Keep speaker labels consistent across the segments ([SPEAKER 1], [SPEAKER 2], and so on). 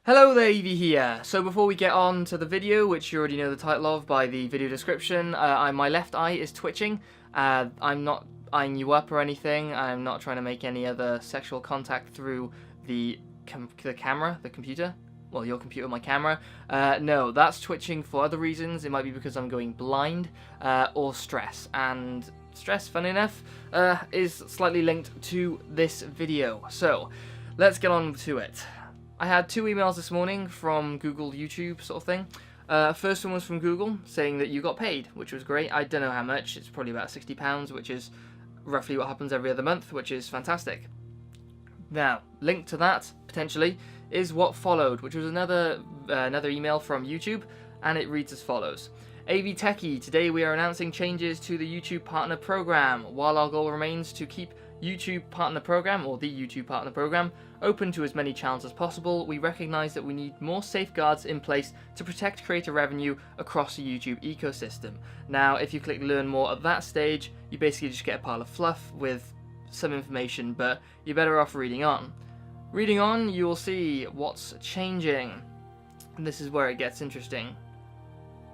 [SPEAKER 1] Hello there, Evie here. So before we get on to the video, which you already know the title of by the video description, my left eye is twitching. I'm not eyeing you up or anything. I'm not trying to make any other sexual contact through the camera, the computer. Well, your computer, my camera. No, that's twitching for other reasons. It might be because I'm going blind or stress. And stress, funny enough, is slightly linked to this video. So let's get on to it. I had 2 emails this morning from Google, YouTube sort of thing. First one was from Google saying that you got paid, which was great. I don't know how much. It's probably about £60, which is roughly what happens every other month, which is fantastic. Now, linked to that, potentially, is what followed, which was another email from YouTube, and it reads as follows. AV Techie, today we are announcing changes to the YouTube Partner Program. While our goal remains to keep YouTube Partner Program, or the YouTube Partner Program, open to as many channels as possible, we recognise that we need more safeguards in place to protect creator revenue across the YouTube ecosystem. Now, if you click Learn More at that stage, you basically just get a pile of fluff with some information, but you're better off reading on. Reading on, you will see what's changing. And this is where it gets interesting.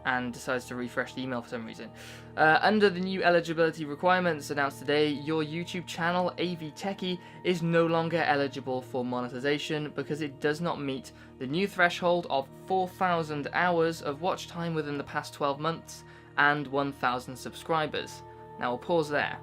[SPEAKER 1] And decides to refresh the email for some reason. Under the new eligibility requirements announced today, your YouTube channel, AV Techie, is no longer eligible for monetization because it does not meet the new threshold of 4,000 hours of watch time within the past 12 months and 1,000 subscribers. Now we'll pause there.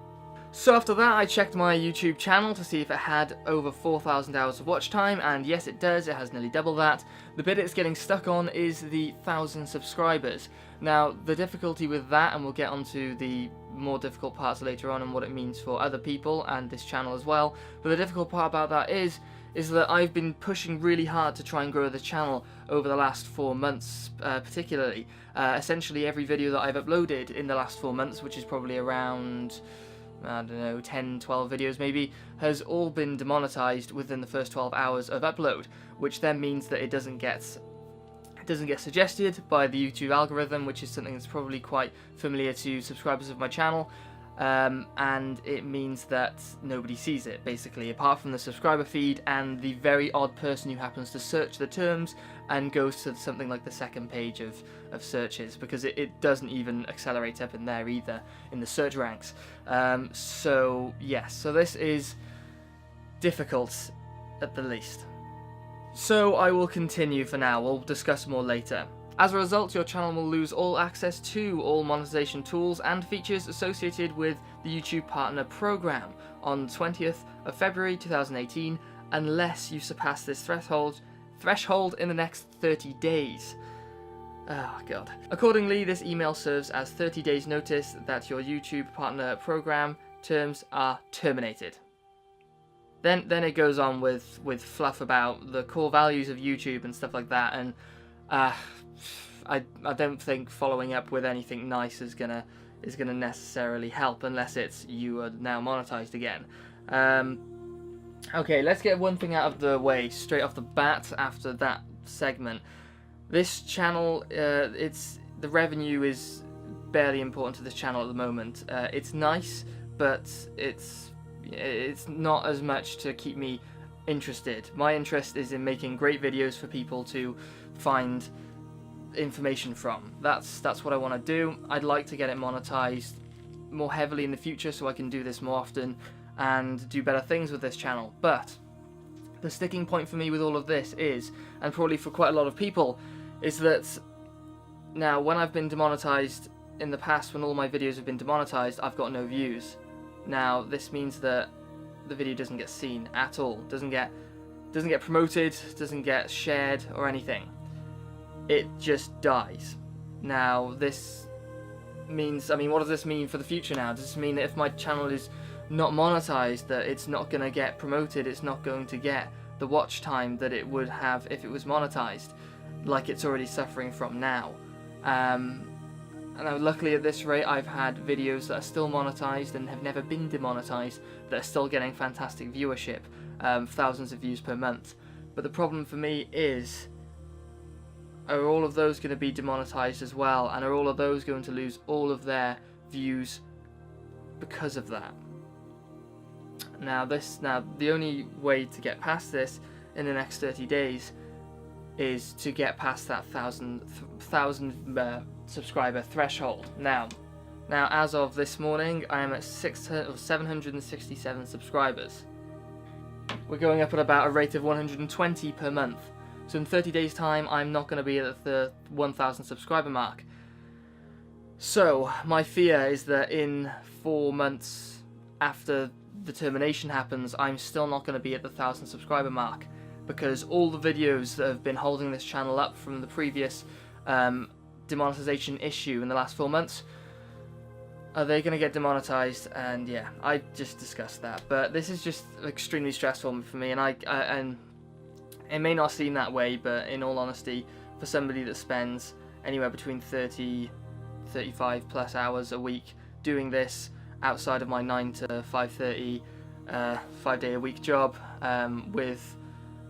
[SPEAKER 1] So after that, I checked my YouTube channel to see if it had over 4,000 hours of watch time, and yes it does, it has nearly double that. The bit it's getting stuck on is the 1,000 subscribers. Now, the difficulty with that, and we'll get onto the more difficult parts later on and what it means for other people and this channel as well, but the difficult part about that is that I've been pushing really hard to try and grow the channel over the last 4 months, particularly. Essentially every video that I've uploaded in the last 4 months, which is probably around, I don't know, 10, 12 videos maybe, has all been demonetized within the first 12 hours of upload, which then means that it doesn't get suggested by the YouTube algorithm, which is something that's probably quite familiar to subscribers of my channel, and it means that nobody sees it, basically, apart from the subscriber feed and the very odd person who happens to search the terms and goes to something like the second page of searches, because it doesn't even accelerate up in there either, in the search ranks. So yes, so this is difficult at the least. So I will continue for now, we'll discuss more later. As a result, your channel will lose all access to all monetization tools and features associated with the YouTube Partner Program on the 20th of February 2018 unless you surpass this threshold in the next 30 days. Oh god. Accordingly, this email serves as 30 days notice that your YouTube Partner Program terms are terminated. Then it goes on with fluff about the core values of YouTube and stuff like that, and I don't think following up with anything nice is gonna necessarily help unless it's you are now monetized again. Okay, let's get one thing out of the way straight off the bat after that segment. This channel, the revenue is barely important to this channel at the moment. It's nice, but it's not as much to keep me interested. My interest is in making great videos for people to find information from. That's what I want to do. I'd like to get it monetized more heavily in the future so I can do this more often and do better things with this channel. But the sticking point for me with all of this is, and probably for quite a lot of people, is that now when I've been demonetized in the past, when all my videos have been demonetized, I've got no views. Now this means that the video doesn't get seen at all, doesn't get promoted, doesn't get shared or anything. It just dies. Now this means, I mean, what does this mean for the future now? Does this mean that if my channel is not monetized, that it's not going to get promoted, it's not going to get the watch time that it would have if it was monetized, like it's already suffering from now? And luckily at this rate I've had videos that are still monetized and have never been demonetized that are still getting fantastic viewership, thousands of views per month. But the problem for me is, are all of those going to be demonetized as well, and are all of those going to lose all of their views because of that? Now the only way to get past this in the next 30 days is to get past that thousand subscriber threshold. Now as of this morning, I am at 767 subscribers. We're going up at about a rate of 120 per month. So in 30 days time, I'm not going to be at the 1,000 subscriber mark. So my fear is that in 4 months after the termination happens, I'm still not going to be at the 1,000 subscriber mark, because all the videos that have been holding this channel up from the previous demonetization issue in the last 4 months, are they going to get demonetized? And yeah, I just discussed that. But this is just extremely stressful for me, and and it may not seem that way, but in all honesty, for somebody that spends anywhere between 35 plus hours a week doing this outside of my 9 to 5:30 5-day-a-week job, with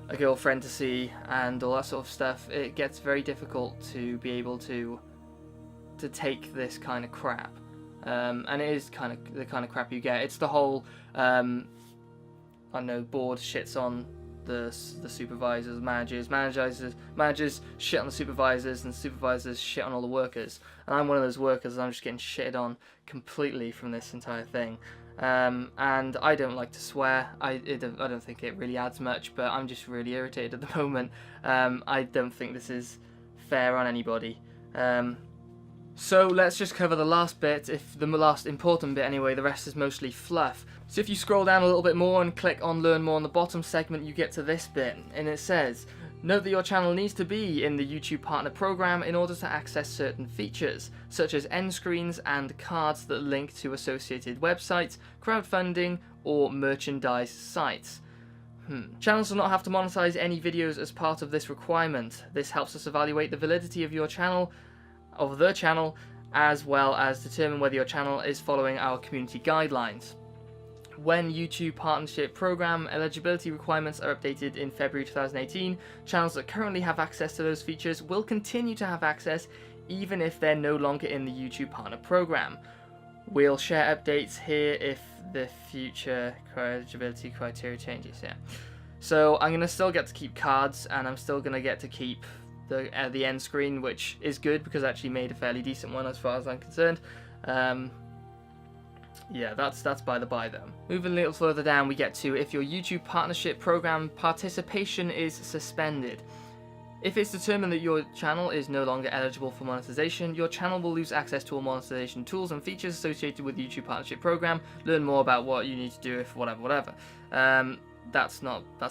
[SPEAKER 1] a girlfriend to see and all that sort of stuff, it gets very difficult to be able to take this kind of crap. And it is kind of the kind of crap you get. It's the whole I don't know, board shits on the supervisors, managers shit on the supervisors, and supervisors shit on all the workers. And I'm one of those workers, and I'm just getting shitted on completely from this entire thing. And I don't like to swear. I don't think it really adds much, but I'm just really irritated at the moment. I don't think this is fair on anybody. So let's just cover the last bit, the last important bit anyway. The rest is mostly fluff. So if you scroll down a little bit more and click on Learn More on the bottom segment, you get to this bit, and it says, note that your channel needs to be in the YouTube Partner Program in order to access certain features, such as end screens and cards that link to associated websites, crowdfunding, or merchandise sites. Channels will not have to monetize any videos as part of this requirement. This helps us evaluate the validity of your channel, as well as determine whether your channel is following our community guidelines. When YouTube Partnership Program eligibility requirements are updated in February 2018, channels that currently have access to those features will continue to have access even if they're no longer in the YouTube Partner Program. We'll share updates here if the future eligibility criteria changes. Yeah. So I'm going to still get to keep cards, and I'm still going to get to keep the end screen, which is good because I actually made a fairly decent one as far as I'm concerned. Yeah, that's by the by though. Moving a little further down, we get to if your YouTube Partnership Program participation is suspended. If it's determined that your channel is no longer eligible for monetization, your channel will lose access to all monetization tools and features associated with the YouTube Partnership Program. Learn more about what you need to do if whatever. That's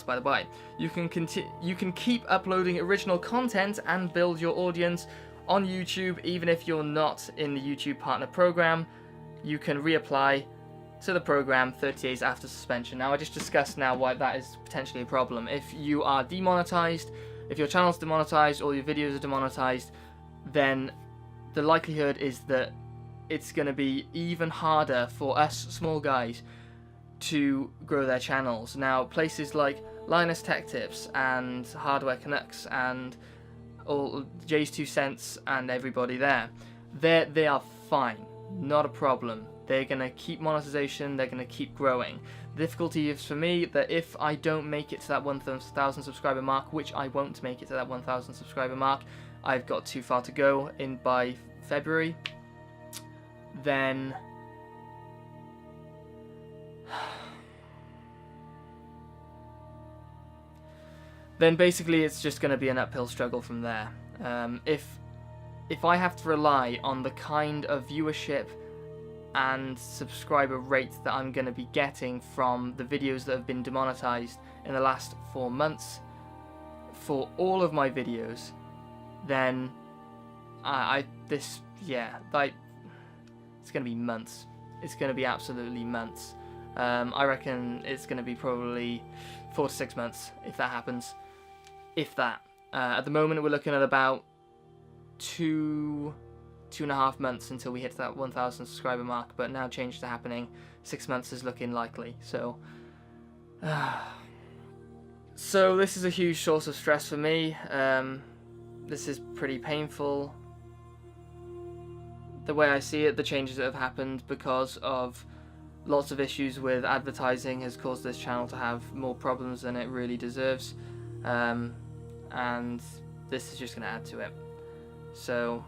[SPEAKER 1] by the by. You can keep uploading original content and build your audience on YouTube even if you're not in the YouTube Partner Program. You can reapply to the program 30 days after suspension. Now I just discussed now why that is potentially a problem. If you are demonetized, if your channel's demonetized or your videos are demonetized, then the likelihood is that it's going to be even harder for us small guys to grow their channels. Now places like Linus Tech Tips and Hardware Canucks and all Jay's 2 cents and everybody there, they are fine. Not a problem. They're going to keep monetization, they're going to keep growing. The difficulty is for me that if I don't make it to that 1,000 subscriber mark, which I won't make it to that 1,000 subscriber mark, I've got too far to go by February, then basically it's just going to be an uphill struggle from there. If I have to rely on the kind of viewership and subscriber rate that I'm going to be getting from the videos that have been demonetized in the last 4 months for all of my videos, then it's going to be months. It's going to be absolutely months. I reckon it's going to be probably 4 to 6 months if that happens. If that. At the moment we're looking at about 2.5 months until we hit that 1,000 subscriber mark, but now changes are happening. 6 months is looking likely. So this is a huge source of stress for me. This is pretty painful. The way I see it, the changes that have happened because of lots of issues with advertising has caused this channel to have more problems than it really deserves. and this is just going to add to it. So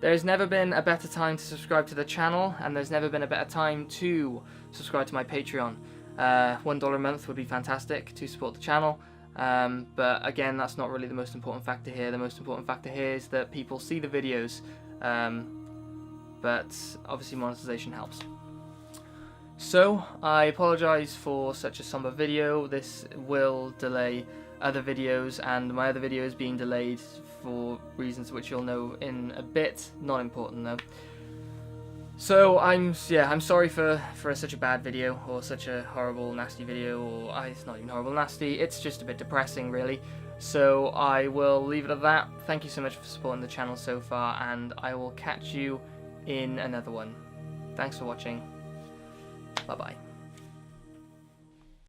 [SPEAKER 1] there's never been a better time to subscribe to the channel, and there's never been a better time to subscribe to my Patreon. $1 a month would be fantastic to support the channel, but again, that's not really the most important factor here. The most important factor here is that people see the videos, but obviously monetization helps. So I apologise for such a somber video. This will delay other videos, and my other video is being delayed for reasons which you'll know in a bit. Not important though. So I'm sorry for such a bad video, or such a horrible, nasty video, or it's not even horrible, nasty. It's just a bit depressing, really. So I will leave it at that. Thank you so much for supporting the channel so far, and I will catch you in another one. Thanks for watching. Bye bye.